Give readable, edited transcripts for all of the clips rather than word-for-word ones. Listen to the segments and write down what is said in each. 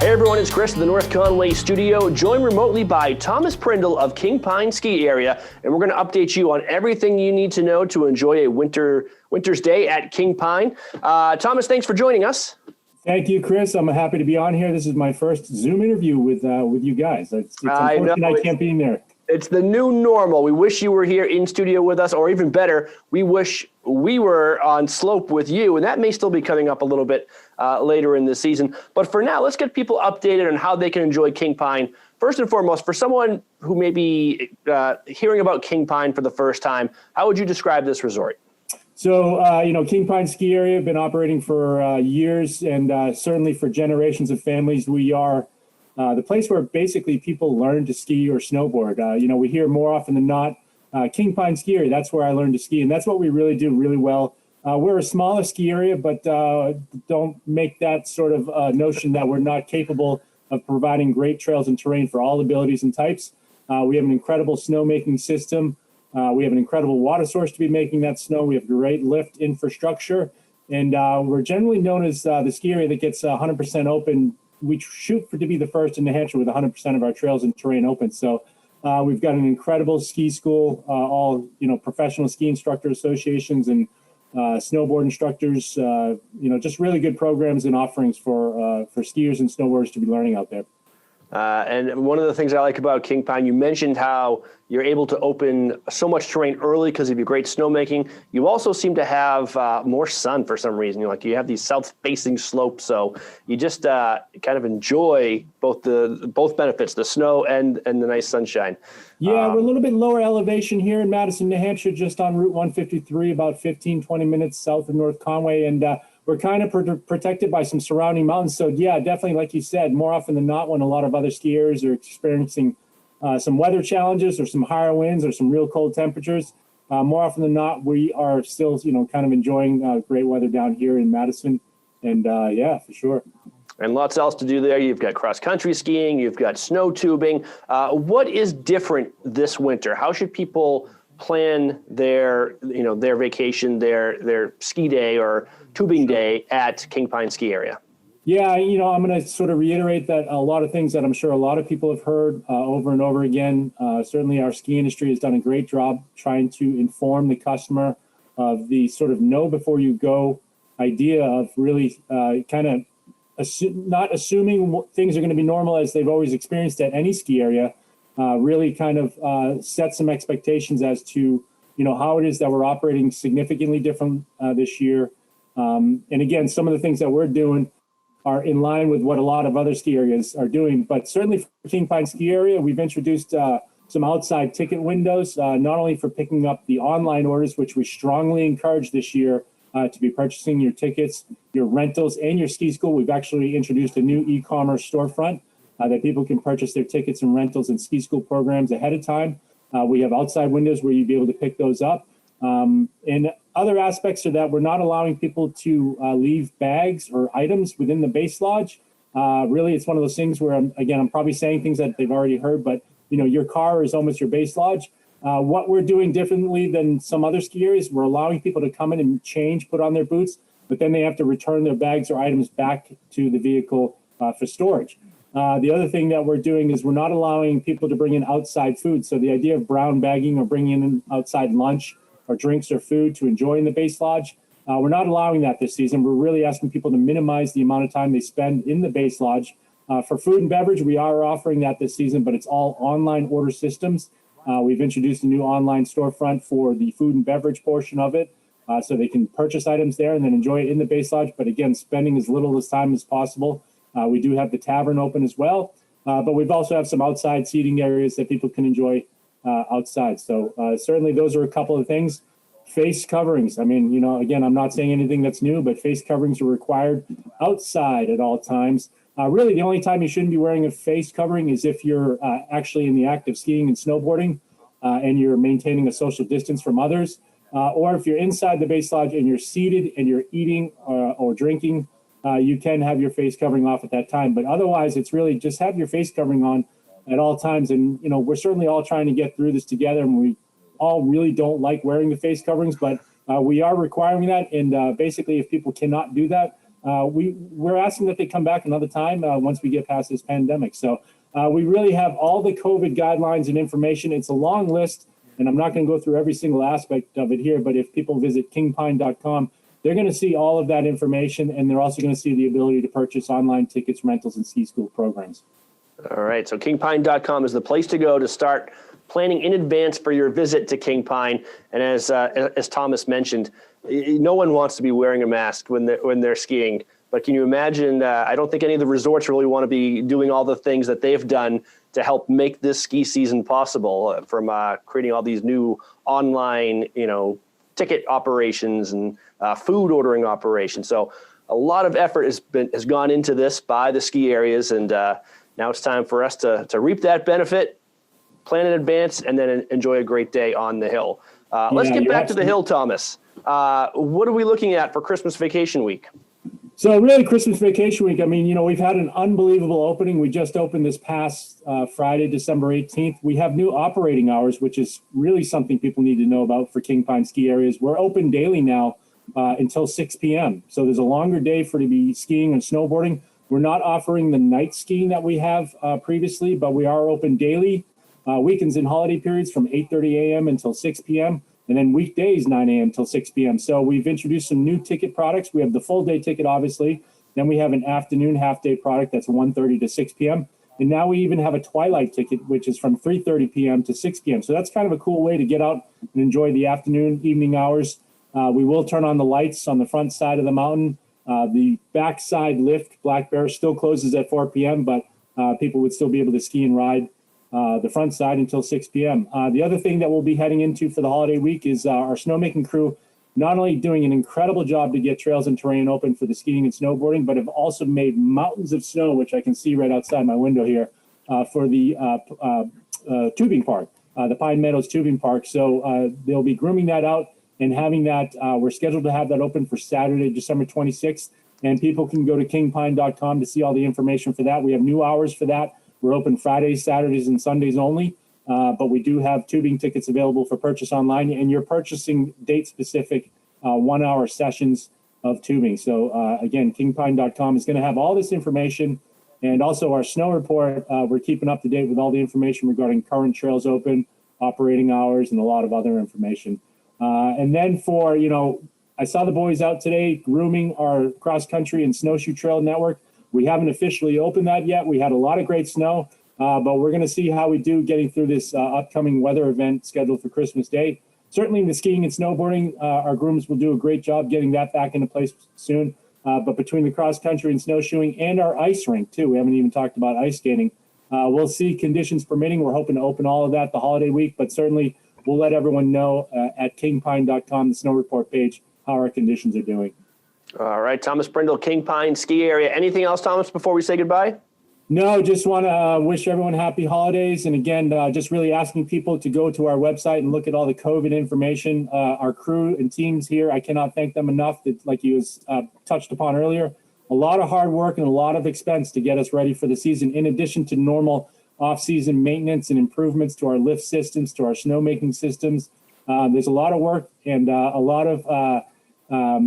Hey everyone, it's Chris in the North Conway studio, joined remotely by Thomas Prindle of King Pine Ski Area, and we're going to update you on everything you need to know to enjoy a winter's day at King Pine. Thomas, thanks for joining us. Thank you, Chris. I'm happy to be on here. This is my first Zoom interview with you guys. It's unfortunate I can't be in there. It's the new normal. We wish you were here in studio with us, or even better, we wish we were on slope with you, and that may still be coming up a little bit later in the season. But for now, let's get people updated on how they can enjoy King Pine. First and foremost, for someone who may be hearing about King Pine for the first time, how would you describe this resort? So, King Pine Ski Area have been operating for years, and certainly for generations of families. We are the place where basically people learn to ski or snowboard. We hear more often than not, King Pine Ski Area, that's where I learned to ski. And that's what we really do really well. We're a smaller ski area, but don't make that sort of notion that we're not capable of providing great trails and terrain for all abilities and types. We have an incredible snowmaking system. We have an incredible water source to be making that snow. We have great lift infrastructure. And we're generally known as the ski area that gets 100% open. We shoot to be the first in New Hampshire with 100% of our trails and terrain open. So we've got an incredible ski school, all professional ski instructor associations and snowboard instructors. Just really good programs and offerings for skiers and snowboarders to be learning out there. And one of the things I like about King Pine, you mentioned how you're able to open so much terrain early because of your great snowmaking. You also seem to have more sun for some reason. You have these south-facing slopes, so you just kind of enjoy both benefits, the snow and the nice sunshine. Yeah, we're a little bit lower elevation here in Madison, New Hampshire, just on Route 153, about 15, 20 minutes south of North Conway, and we're kind of protected by some surrounding mountains. So yeah, definitely, like you said, more often than not, when a lot of other skiers are experiencing some weather challenges or some higher winds or some real cold temperatures, more often than not, we are still, kind of enjoying great weather down here in Madison. And yeah, for sure. And lots else to do there. You've got cross-country skiing, you've got snow tubing. What is different this winter? How should people plan their vacation, their ski day or tubing day at King Pine Ski Area? Yeah, I'm going to sort of reiterate that a lot of things that I'm sure a lot of people have heard over and over again. Certainly our ski industry has done a great job trying to inform the customer of the sort of know before you go idea of really kind of not assuming things are going to be normal as they've always experienced at any ski area. Really kind of set some expectations as to, how it is that we're operating significantly different this year. And again, some of the things that we're doing are in line with what a lot of other ski areas are doing. But certainly for King Pine Ski Area, we've introduced some outside ticket windows, not only for picking up the online orders, which we strongly encourage this year to be purchasing your tickets, your rentals, and your ski school. We've actually introduced a new e-commerce storefront that people can purchase their tickets and rentals and ski school programs ahead of time. We have outside windows where you'd be able to pick those up. And other aspects are that we're not allowing people to leave bags or items within the base lodge. Really, it's one of those things where, I'm probably saying things that they've already heard, but, your car is almost your base lodge. What we're doing differently than some other ski areas, we're allowing people to come in and change, put on their boots, but then they have to return their bags or items back to the vehicle for storage. The other thing that we're doing is we're not allowing people to bring in outside food. So the idea of brown bagging or bringing in outside lunch or drinks or food to enjoy in the base lodge, we're not allowing that this season. We're really asking people to minimize the amount of time they spend in the base lodge. For food and beverage, we are offering that this season, but it's all online order systems. We've introduced a new online storefront for the food and beverage portion of it, so they can purchase items there and then enjoy it in the base lodge. But again, spending as little as time as possible. We do have the tavern open as well, but we've also have some outside seating areas that people can enjoy outside. So certainly those are a couple of things. Face coverings. I mean, again, I'm not saying anything that's new, but face coverings are required outside at all times. Really, the only time you shouldn't be wearing a face covering is if you're actually in the act of skiing and snowboarding and you're maintaining a social distance from others, or if you're inside the base lodge and you're seated and you're eating or drinking, you can have your face covering off at that time. But otherwise, it's really just have your face covering on at all times. And, we're certainly all trying to get through this together, and we all really don't like wearing the face coverings, but we are requiring that. And basically, if people cannot do that, we're asking that they come back another time once we get past this pandemic. So we really have all the COVID guidelines and information. It's a long list, and I'm not going to go through every single aspect of it here, but if people visit kingpine.com, they're going to see all of that information, and they're also going to see the ability to purchase online tickets, rentals, and ski school programs. All right, so kingpine.com is the place to go to start planning in advance for your visit to King Pine. And as Thomas mentioned, no one wants to be wearing a mask when they're skiing. But can you imagine, I don't think any of the resorts really want to be doing all the things that they've done to help make this ski season possible, from creating all these new online, ticket operations and food ordering operations. So a lot of effort has gone into this by the ski areas, and now it's time for us to reap that benefit, plan in advance, and then enjoy a great day on the hill. Let's get back to the hill, Thomas. What are we looking at for Christmas vacation week? So really, Christmas vacation week, I mean, we've had an unbelievable opening. We just opened this past Friday, December 18th. We have new operating hours, which is really something people need to know about for King Pine ski areas. We're open daily now until 6 p.m. So there's a longer day to be skiing and snowboarding. We're not offering the night skiing that we have previously, but we are open daily, weekends and holiday periods from 8:30 a.m. until 6 p.m. and then weekdays 9 a.m. till 6 p.m. So we've introduced some new ticket products. We have the full day ticket, obviously. Then we have an afternoon half-day product that's 1:30 to 6 p.m. And now we even have a twilight ticket, which is from 3:30 p.m. to 6 p.m. So that's kind of a cool way to get out and enjoy the afternoon, evening hours. We will turn on the lights on the front side of the mountain. The backside lift, Black Bear, still closes at 4 p.m., but people would still be able to ski and ride the front side until 6 p.m. The other thing that we'll be heading into for the holiday week is our snowmaking crew not only doing an incredible job to get trails and terrain open for the skiing and snowboarding, but have also made mountains of snow, which I can see right outside my window here, for the tubing park, the Pine Meadows Tubing Park. So they'll be grooming that out and having that. We're scheduled to have that open for Saturday, December 26th, and people can go to kingpine.com to see all the information for that. We have new hours for that. We're open Fridays, Saturdays, and Sundays only, but we do have tubing tickets available for purchase online, and you're purchasing date-specific 1-hour sessions of tubing. So again, kingpine.com is going to have all this information, and also our snow report. We're keeping up to date with all the information regarding current trails open, operating hours, and a lot of other information. And then for, I saw the boys out today grooming our cross-country and snowshoe trail network. We haven't officially opened that yet. We had a lot of great snow, but we're going to see how we do getting through this upcoming weather event scheduled for Christmas Day. Certainly in the skiing and snowboarding, our grooms will do a great job getting that back into place soon. But between the cross-country and snowshoeing and our ice rink, too, we haven't even talked about ice skating. We'll see, conditions permitting. We're hoping to open all of that the holiday week, but certainly we'll let everyone know at kingpine.com, the snow report page, how our conditions are doing. All right, Thomas Prindle, King Pine ski area. Anything else, Thomas, before we say goodbye? No, just want to wish everyone happy holidays. And again, just really asking people to go to our website and look at all the COVID information. Our crew and teams here, I cannot thank them enough. Like you touched upon earlier, a lot of hard work and a lot of expense to get us ready for the season, in addition to normal off-season maintenance and improvements to our lift systems, to our snowmaking systems. There's a lot of work and a lot of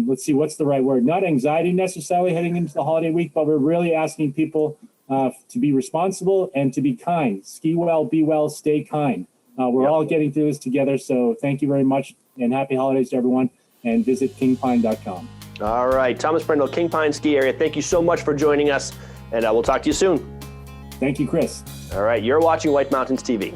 let's see, what's the right word? Not anxiety necessarily heading into the holiday week, but we're really asking people to be responsible and to be kind. Ski well, be well, stay kind. We're all getting through this together. So thank you very much and happy holidays to everyone, and visit kingpine.com. All right, Thomas Prindle, King Pine ski area. Thank you so much for joining us, and we'll talk to you soon. Thank you, Chris. All right, you're watching White Mountains TV.